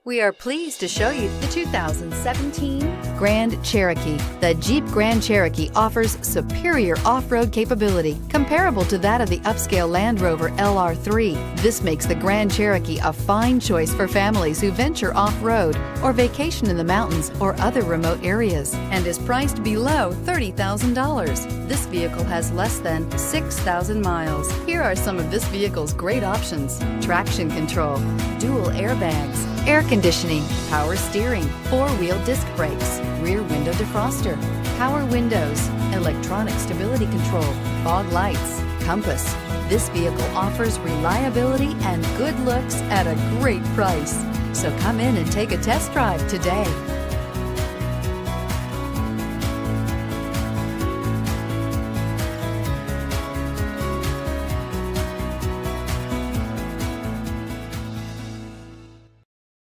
We are pleased to show you the 2017 Grand Cherokee. The Jeep Grand Cherokee offers superior off-road capability comparable to that of the upscale Land Rover LR3. This makes the Grand Cherokee a fine choice for families who venture off-road or vacation in the mountains or other remote areas, and is priced below $30,000. This vehicle has less than 6,000 miles. Here are some of this vehicle's great options: traction control, dual airbags, air conditioning, power steering, four-wheel disc brakes, rear window defroster, power windows, electronic stability control, fog lights, compass. This vehicle offers reliability and good looks at a great price. So come in and take a test drive today.